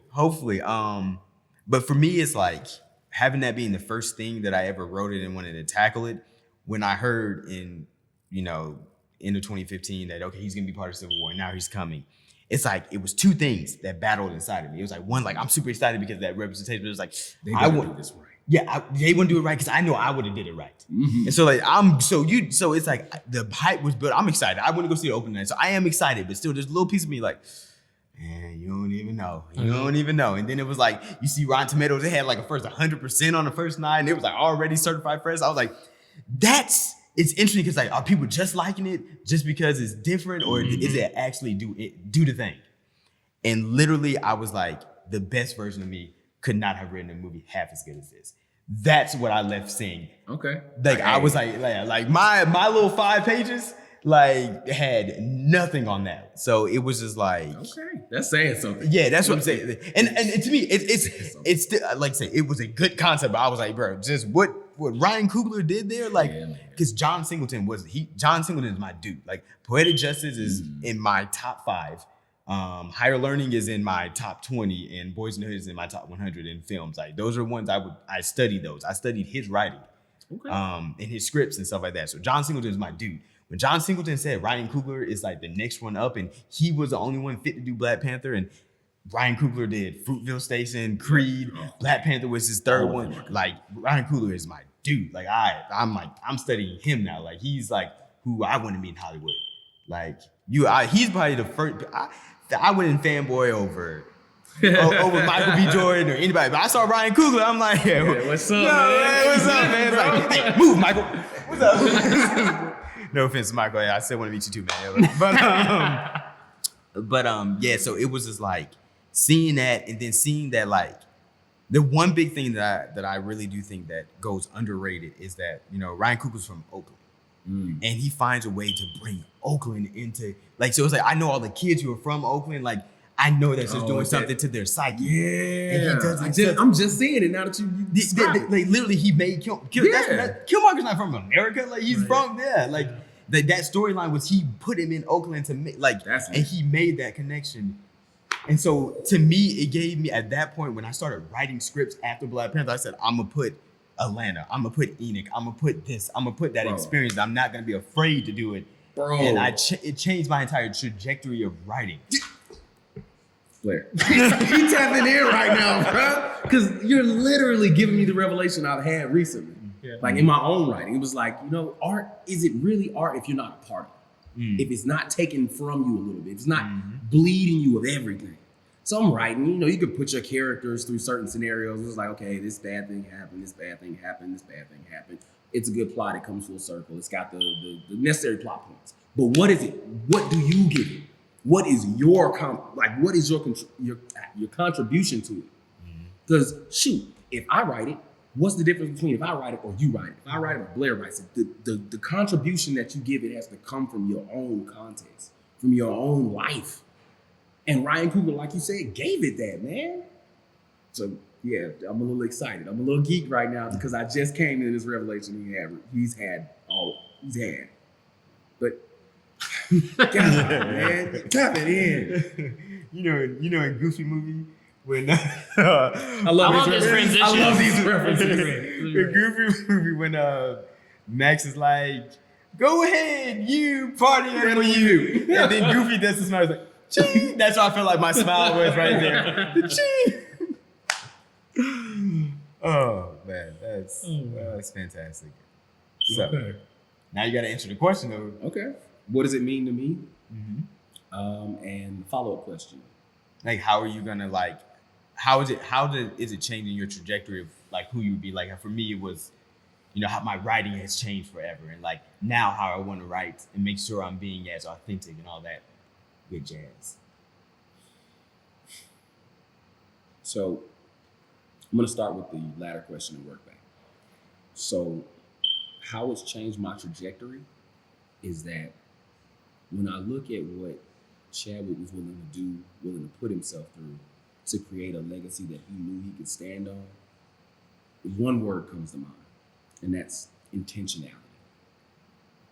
[SPEAKER 1] But for me, it's like having that being the first thing that I ever wrote it and wanted to tackle it. When I heard in, end of 2015 that, okay, he's gonna be part of Civil War and now he's coming. It's like, it was 2 things that battled inside of me. It was like, one, like I'm super excited because of that representation. It was like,
[SPEAKER 3] I want to do this right.
[SPEAKER 1] they wouldn't do it right because I know I would have did it right.
[SPEAKER 3] Mhm.
[SPEAKER 1] And so like so it's like the hype was built. I'm excited. I want to go see the opening night, so I am excited. But still, there's a little piece of me like, man, you don't even know. You don't even know. And then it was like you see Rotten Tomatoes. They had like a first 100% on the first night, and it was like already certified fresh. I was like, it's interesting because like are people just liking it just because it's different, or is it actually do the thing? And literally, I was like, the best version of me could not have written a movie half as good as this. That's what I left seeing.
[SPEAKER 3] Okay.
[SPEAKER 1] Like I was like my little 5 pages like had nothing on that. So it was just like,
[SPEAKER 3] Okay, that's saying something.
[SPEAKER 1] yeah, that's what I'm saying. And to me, it's still, like I say, it was a good concept. But I was like, bro, just what Ryan Coogler did there, like, because John Singleton is my dude. Like, Poetic Justice is in my top 5. Higher Learning is in my top 20, and Boys in the Hood is in my top 100 in films. Like, those are ones I studied those. I studied his writing, and his scripts and stuff like that. So John Singleton is my dude. When John Singleton said Ryan Coogler is like the next one up, and he was the only one fit to do Black Panther, and Ryan Coogler did Fruitvale Station, Creed, Black Panther was his third one. Like, Ryan Coogler is my dude. Like, I'm studying him now. Like, he's like who I want to meet in Hollywood. Like, he's probably the first. I wouldn't fanboy over Michael B. Jordan or anybody, but I saw Ryan Coogler. I'm like, yeah,
[SPEAKER 2] what's up, man?
[SPEAKER 1] What's up, man? It's like, hey, move, Michael. What's up? No offense to Michael. Yeah, I still want to meet you too, man. But yeah. So it was just like seeing that, and then seeing that, like, the one big thing that I really do think that goes underrated is that, you know, Ryan Coogler's from Oakland. And he finds a way to bring Oakland into, like, so it's like I know all the kids who are from Oakland, like I know that's just doing something to their psyche.
[SPEAKER 3] Yeah,
[SPEAKER 1] and he does
[SPEAKER 3] I'm just seeing it now that you describe
[SPEAKER 1] like literally he made Killmonger's not from America, like he's from there, like that storyline was he put him in Oakland to make and he made that connection. And so to me, it gave me, at that point when I started writing scripts after Black Panther, I said, I'm gonna put Atlanta, I'm gonna put Enoch, I'm gonna put this, I'm gonna put that experience. I'm not gonna be afraid to do it, bro. And it changed my entire trajectory of writing.
[SPEAKER 3] Blair, he tapping in right now, bro, because you're literally giving me the revelation I've had recently. Yeah. Like in my own writing, it was like, you know, art, is it really art if you're not a part of it? If it's not taken from you a little bit, if it's not bleeding you of everything. So I'm writing, you know, you could put your characters through certain scenarios. It's like, okay, this bad thing happened, this bad thing happened, this bad thing happened. It's a good plot. It comes full circle. It's got the necessary plot points. But what is it? What do you give it? What is your what is your contribution to it? Because shoot, if I write it, what's the difference between if I write it or you write it? If I write it or Blair writes it, the contribution that you give it has to come from your own context, from your own life. And Ryan Coogler, like you said, gave it that, man. So yeah, I'm a little excited. I'm a little geek right now because I just came into this revelation he's had. But God, man, tap it in.
[SPEAKER 1] You know, in Goofy movie when
[SPEAKER 2] I love this transition.
[SPEAKER 3] I love these references.
[SPEAKER 1] In Goofy movie when Max is like, "Go ahead, you party animal, you," and then Goofy does the smile, like, "Ching." That's why I feel like my smile was right there. The ching. Oh man, that's fantastic. So now you got to answer the question though.
[SPEAKER 3] Okay. What does it mean to me? And follow-up question.
[SPEAKER 1] Like, how are you gonna how is it changing your trajectory of like who you would be? Like for me, it was, you know, how my writing has changed forever, and like now how I want to write and make sure I'm being as authentic and all that good jazz.
[SPEAKER 3] So I'm gonna start with the latter question and work back. So how it's changed my trajectory is that when I look at what Chadwick was willing to do, willing to put himself through to create a legacy that he knew he could stand on, one word comes to mind, and that's intentionality.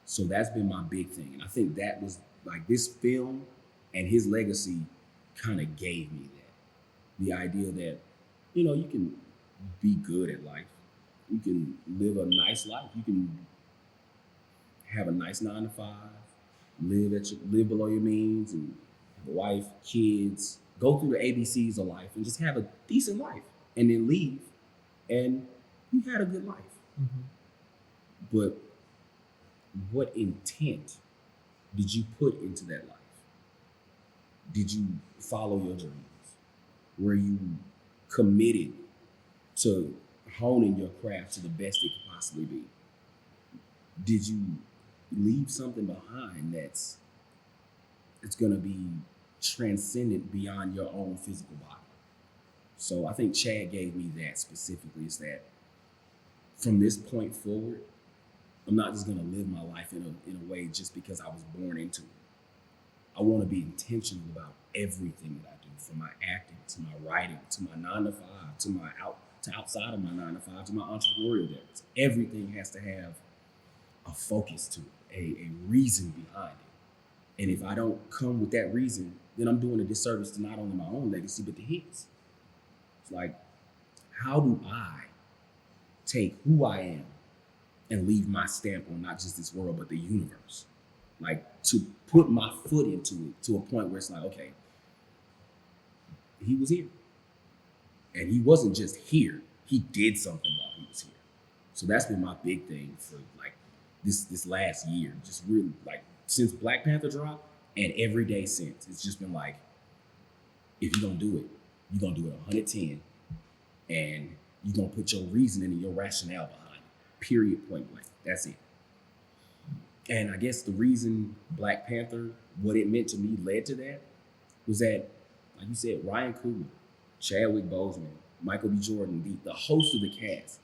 [SPEAKER 3] So that's been my big thing. And I think that was like this film and his legacy kind of gave me that. The idea that, you know, you can be good at life. You can live a nice life. You can have a nice 9 to 5. Live below your means and have a wife, kids, go through the ABCs of life and just have a decent life and then leave and You had a good life.
[SPEAKER 2] Mm-hmm.
[SPEAKER 3] But what intent did you put into that life? Did you follow your dreams? Were you committed to honing your craft to the best it could possibly be? Did you leave something behind it's going to be transcendent beyond your own physical body? So I think Chad gave me that specifically, is that from this point forward, I'm not just going to live my life in a way just because I was born into it. I want to be intentional about everything that I do, from my acting to my writing to my 9 to 5 to outside of my 9 to 5 to my entrepreneurial endeavors. Everything has to have a focus to it, a reason behind it. And if I don't come with that reason, then I'm doing a disservice to not only my own legacy, but to his. It's like, how do I take who I am and leave my stamp on not just this world, but the universe? Like, to put my foot into it to a point where it's like, okay, he was here. And he wasn't just here, he did something while he was here. So that's been my big thing for like this last year. Just really, like, since Black Panther dropped and every day since, it's just been like, if you're gonna do it, you're gonna do it 110, and you're gonna put your reasoning and your rationale behind it. Period, point blank. That's it. And I guess the reason Black Panther, what it meant to me, led to that was that, like you said, Ryan Coogler, Chadwick Boseman, Michael B. Jordan, the host of the cast,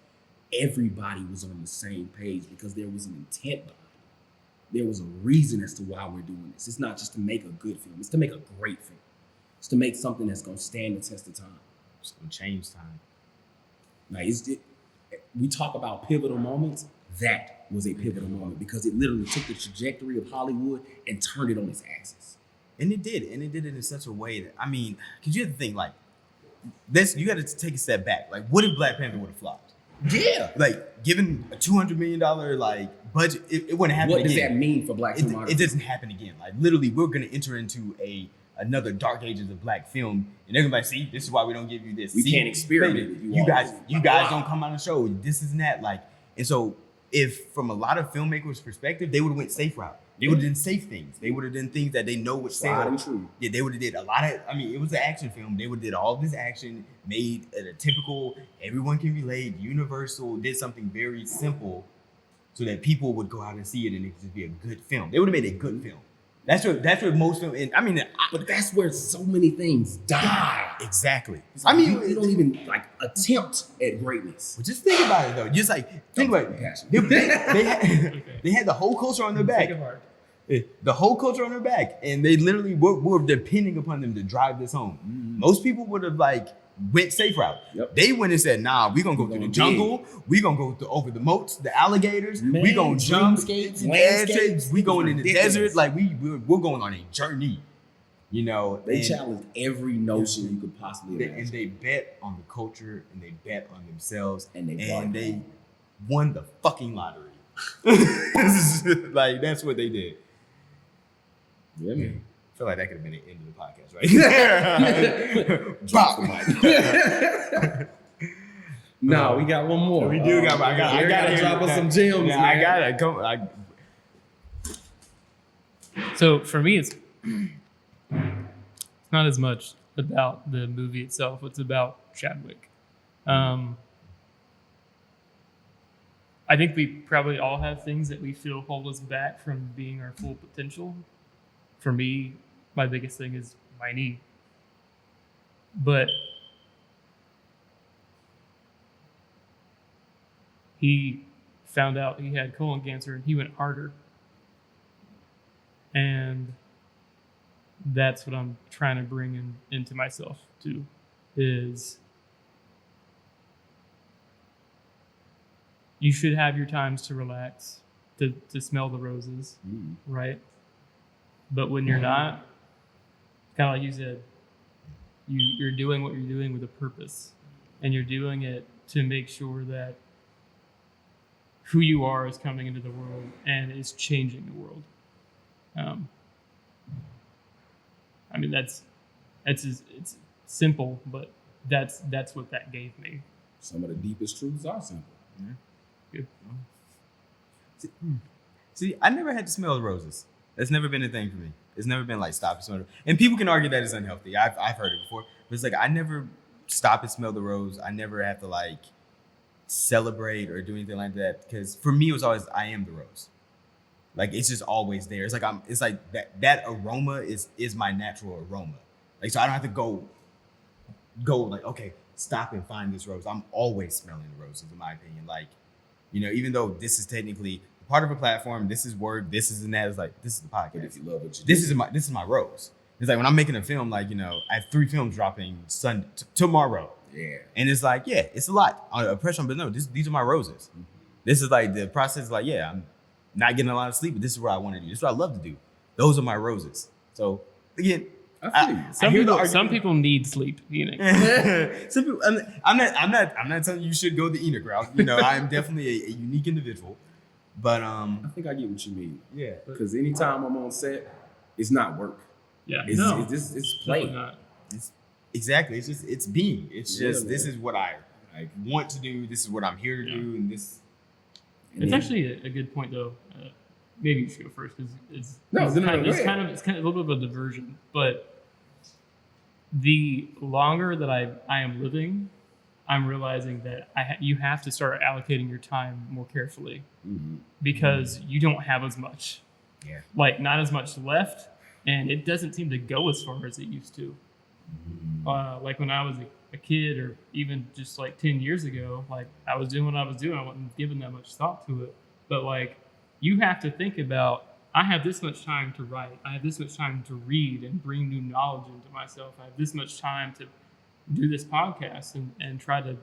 [SPEAKER 3] everybody was on the same page because there was an intent behind it. There was a reason as to why we're doing this. It's not just to make a good film. It's to make a great film. It's to make something that's going to stand the test of time.
[SPEAKER 1] It's going to change time.
[SPEAKER 3] Like, we talk about pivotal moments. That was a pivotal moment because it literally took the trajectory of Hollywood and turned it on its axis.
[SPEAKER 1] And it did. And it did it in such a way that, I mean, because you have to think, like, this, you got to take a step back. Like, what if Black Panther would have flopped?
[SPEAKER 3] Yeah.
[SPEAKER 1] Like, given a $200 million, like, budget, it wouldn't happen again.
[SPEAKER 3] What does that mean for Black filmography?
[SPEAKER 1] It doesn't happen again. Like, literally, we're going to enter into another dark ages of Black film, and they're gonna be like, see, this is why we don't give you this.
[SPEAKER 3] We
[SPEAKER 1] see,
[SPEAKER 3] can't experiment with
[SPEAKER 1] you guys don't come on the show. This is that. Like, and so if from a lot of filmmakers' perspective, they would have went safe route. They would have done safe things. They would have done things that they know would sell. Yeah, they would have did a lot of. I mean, it was an action film. They would have did all of this action, made a typical, everyone can relate, universal. Did something very simple, so that people would go out and see it, and it could just be a good film. They would have made a good film. That's what most film. And I mean,
[SPEAKER 3] but that's where so many things die.
[SPEAKER 1] Exactly.
[SPEAKER 3] I mean, you don't even like attempt at greatness.
[SPEAKER 1] Well, just think about it though. Just like think about it. They had the whole culture on their back. The whole culture on their back, and they literally were depending upon them to drive this home. Mm-hmm. Most people would have like went safe route. Yep. They went and said, "Nah, we're gonna go through the jungle. We're gonna go over the moats, the alligators. We're gonna jump skates, landscapes. We going in the desert. Like we're going on a journey." You know,
[SPEAKER 3] they challenged every notion you could possibly imagine.
[SPEAKER 1] And they bet on the culture, and they bet on themselves,
[SPEAKER 3] and
[SPEAKER 1] they won the fucking lottery. Like that's what they did.
[SPEAKER 3] Yeah, man.
[SPEAKER 1] I feel like that could have been the end of the podcast, right? Drop the mic.
[SPEAKER 3] No, we got one more.
[SPEAKER 1] We do got. I gotta
[SPEAKER 3] drop us some gems.
[SPEAKER 1] Yeah,
[SPEAKER 3] man.
[SPEAKER 1] I gotta come.
[SPEAKER 2] So for me, it's not as much about the movie itself. It's about Chadwick. I think we probably all have things that we feel hold us back from being our full potential. For me, my biggest thing is my knee. But he found out he had colon cancer and he went harder. And that's what I'm trying to bring into myself too, is you should have your times to relax, to smell the roses, right? But when you're not, kind of like you said, you're doing what you're doing with a purpose, and you're doing it to make sure that who you are is coming into the world and is changing the world. I mean, it's simple, but that's what that gave me.
[SPEAKER 3] Some of the deepest truths are simple.
[SPEAKER 2] Good.
[SPEAKER 1] See, I never had to smell roses. That's never been a thing for me. It's never been like stop and smell. And people can argue that it's unhealthy. I've heard it before, but it's like I never stop and smell the rose. I never have to like celebrate or do anything like that because for me it was always I am the rose. Like it's just always there. It's like it's like that aroma is my natural aroma. Like so I don't have to go like okay stop and find this rose. I'm always smelling the roses in my opinion. Like even though this is technically part of a platform, this is work, this is and that. It's like this is the podcast.
[SPEAKER 3] But if you love what you
[SPEAKER 1] This
[SPEAKER 3] do,
[SPEAKER 1] is my rose. It's like when I'm making a film, like I have 3 films dropping tomorrow.
[SPEAKER 3] yeah.
[SPEAKER 1] And it's like, yeah, it's a lot of pressure, but no, these are my roses.
[SPEAKER 3] Mm-hmm.
[SPEAKER 1] This is like the process. Is like, yeah, I'm not getting a lot of sleep, but this is what I want to do. This is what I love to do. Those are my roses. So again,
[SPEAKER 3] I feel you.
[SPEAKER 2] Some people need sleep.
[SPEAKER 1] some people. I'm not telling you should go the Enoch route. I am definitely a unique individual, but
[SPEAKER 3] I think I get what you mean.
[SPEAKER 1] yeah,
[SPEAKER 3] Because anytime I'm on set, it's not work.
[SPEAKER 2] Yeah,
[SPEAKER 3] It's play.
[SPEAKER 2] not.
[SPEAKER 1] exactly. It's just it's being. It's
[SPEAKER 3] Yeah,
[SPEAKER 1] just this
[SPEAKER 3] man.
[SPEAKER 1] is what I
[SPEAKER 3] Like,
[SPEAKER 1] want to do. This is what I'm here to do, and this.
[SPEAKER 2] It's actually a good point though. Maybe you should go first because it's
[SPEAKER 3] No,
[SPEAKER 2] it's
[SPEAKER 3] no, no,
[SPEAKER 2] kind
[SPEAKER 3] go
[SPEAKER 2] of
[SPEAKER 3] ahead.
[SPEAKER 2] it's kind of a little bit of a diversion. But the longer that I am living, I'm realizing that you have to start allocating your time more carefully
[SPEAKER 3] mhm.
[SPEAKER 2] because you don't have as much.
[SPEAKER 1] Yeah.
[SPEAKER 2] Like not as much left, and it doesn't seem to go as far as it used to. Like when I was a kid, or even just like 10 years ago, like I was doing what I was doing. I wasn't giving that much thought to it. But like you have to think about, I have this much time to write. I have this much time to read and bring new knowledge into myself. I have this much time to do this podcast and try to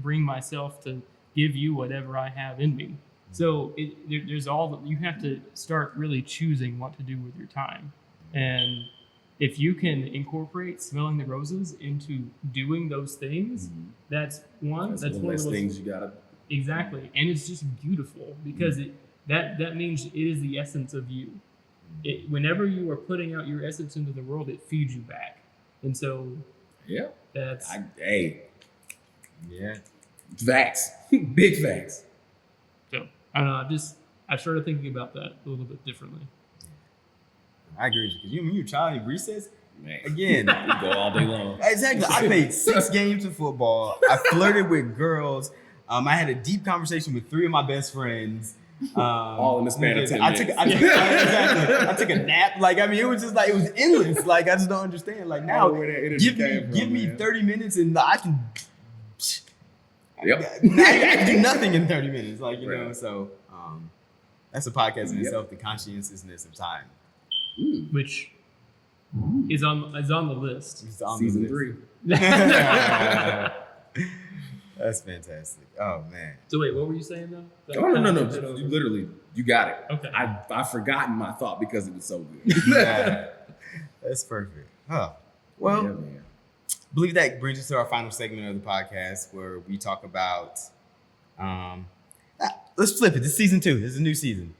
[SPEAKER 2] bring myself to give you whatever I have in me. So there's you have to start really choosing what to do with your time. And if you can incorporate smelling the roses into doing those things, that's one
[SPEAKER 3] That's
[SPEAKER 2] of
[SPEAKER 3] one
[SPEAKER 2] those
[SPEAKER 3] less things you gotta.
[SPEAKER 2] exactly, and it's just beautiful because that means it is the essence of you. Whenever you are putting out your essence into the world, it feeds you back, and so
[SPEAKER 3] Yeah.
[SPEAKER 2] that's
[SPEAKER 3] Hey,
[SPEAKER 1] Yeah.
[SPEAKER 3] facts, big facts.
[SPEAKER 2] so. I don't know. I started thinking about that a little bit differently.
[SPEAKER 1] I agree with you. Because you child in recess,
[SPEAKER 3] Man,
[SPEAKER 1] again,
[SPEAKER 3] we go all day long.
[SPEAKER 1] exactly. I played 6 games of football. I flirted with girls. I had a deep conversation with 3 of my best friends.
[SPEAKER 3] All in the span of 10 minutes.
[SPEAKER 1] Exactly. I took a nap. Like, I mean, it was just like, it was endless. Like, I just don't understand. Like, now,
[SPEAKER 3] Where that energy came
[SPEAKER 1] give
[SPEAKER 3] from,
[SPEAKER 1] me
[SPEAKER 3] man.
[SPEAKER 1] 30 minutes and I can...
[SPEAKER 3] Yep.
[SPEAKER 1] I can do nothing in 30 minutes. Like, you know,
[SPEAKER 3] Right.
[SPEAKER 1] so that's a podcast in
[SPEAKER 3] Yep.
[SPEAKER 1] itself, the conscientiousness of time.
[SPEAKER 2] Which is on the list.
[SPEAKER 1] It's on the
[SPEAKER 3] Season
[SPEAKER 1] list.
[SPEAKER 3] 3.
[SPEAKER 1] That's fantastic. Oh, man.
[SPEAKER 2] So wait, what were you saying though?
[SPEAKER 3] Oh no! You literally, you got it.
[SPEAKER 2] Okay.
[SPEAKER 3] I've forgotten my thought because it was so good.
[SPEAKER 1] Yeah. That's perfect. Huh. Well,
[SPEAKER 3] yeah, man.
[SPEAKER 1] I believe that brings us to our final segment of the podcast where we talk about let's flip it. This is season 2. This is a new season.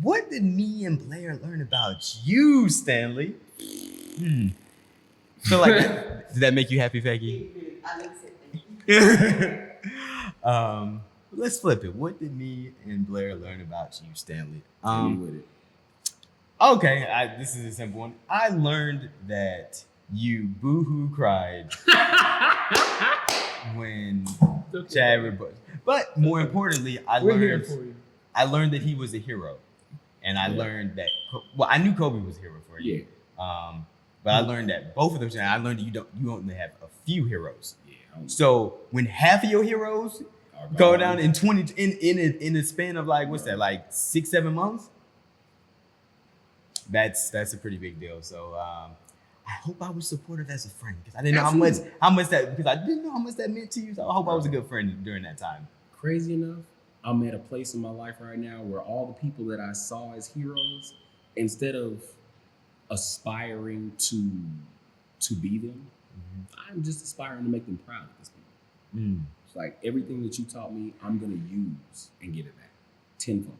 [SPEAKER 1] What did me and Blair learn about you, Stanley? Feel like did that make you happy, Peggy?
[SPEAKER 4] I like it.
[SPEAKER 1] Let's flip it. What did me and Blair learn about you, Stanley?
[SPEAKER 3] Hit me with it.
[SPEAKER 1] Okay, this is a simple one. I learned that you boo-hoo cried when
[SPEAKER 2] Okay.
[SPEAKER 1] Chad rebutted. But more importantly,
[SPEAKER 2] We're here for you.
[SPEAKER 1] I learned that he was a hero, and I learned that. I knew Kobe was a hero for you.
[SPEAKER 3] Yeah.
[SPEAKER 1] But I learned that both of them. I learned that you only have a few heroes.
[SPEAKER 3] Yeah. I don't-
[SPEAKER 1] So when half of your heroes
[SPEAKER 3] Are
[SPEAKER 1] go
[SPEAKER 3] gone.
[SPEAKER 1] down in 20 in a span of like what's that, like 6-7 months? That's a pretty big deal. So I hope I was supportive as a friend because I didn't know how much that meant to you. So I hope I was a good friend during that time.
[SPEAKER 3] Crazy enough, I'm at a place in my life right now where all the people that I saw as heroes, instead of aspiring to be them, I'm just aspiring to make them proud at this point. It's like everything that you taught me, I'm gonna use and get it back tenfold.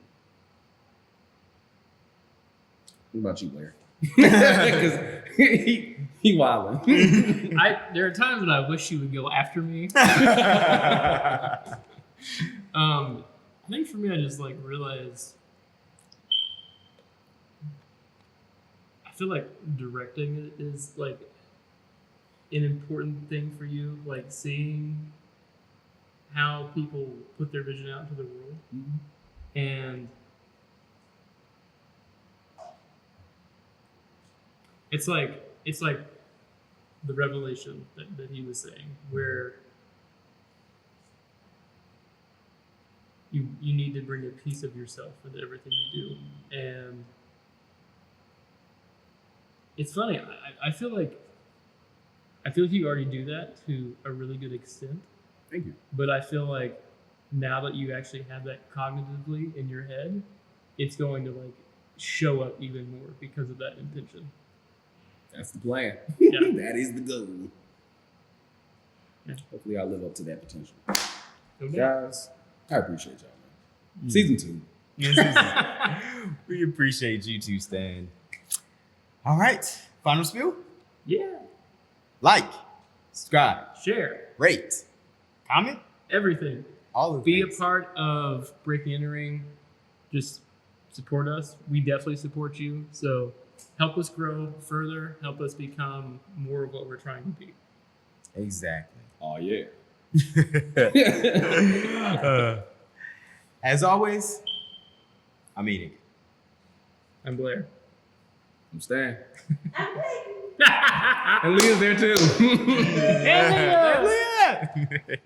[SPEAKER 3] What about you, Blair? Because he wildin'.
[SPEAKER 2] There are times when I wish you would go after me. I think for me, I just like realized. I feel like directing it is like an important thing for you, like seeing how people put their vision out into the world, and it's like the revelation that he was saying, where you need to bring a piece of yourself into everything you do. And it's funny, I feel like you already do that to a really good extent.
[SPEAKER 3] Thank you.
[SPEAKER 2] But I feel like now that you actually have that cognitively in your head, it's going to like show up even more because of that intention.
[SPEAKER 3] That's the plan.
[SPEAKER 2] Yeah.
[SPEAKER 3] That is the goal.
[SPEAKER 2] Yeah.
[SPEAKER 3] Hopefully, I'll live up to that potential.
[SPEAKER 2] No doubt.
[SPEAKER 3] Guys, I appreciate y'all, man. Season 2.
[SPEAKER 1] We appreciate you too, Stan. All right, final spiel.
[SPEAKER 2] Yeah.
[SPEAKER 1] Like, subscribe,
[SPEAKER 2] Share
[SPEAKER 1] rate, comment,
[SPEAKER 2] everything.
[SPEAKER 1] all of
[SPEAKER 2] Be
[SPEAKER 1] things.
[SPEAKER 2] a part of Breaking Entering. Just support us. We definitely support you. So help us grow further. Help us become more of what we're trying to be.
[SPEAKER 1] Exactly.
[SPEAKER 3] Oh, yeah.
[SPEAKER 1] As always, I'm Enoch.
[SPEAKER 2] I'm Blair.
[SPEAKER 3] I'm Stan.
[SPEAKER 4] I'm Black.
[SPEAKER 3] And Leah's there too.
[SPEAKER 2] And Leah!
[SPEAKER 1] Leah!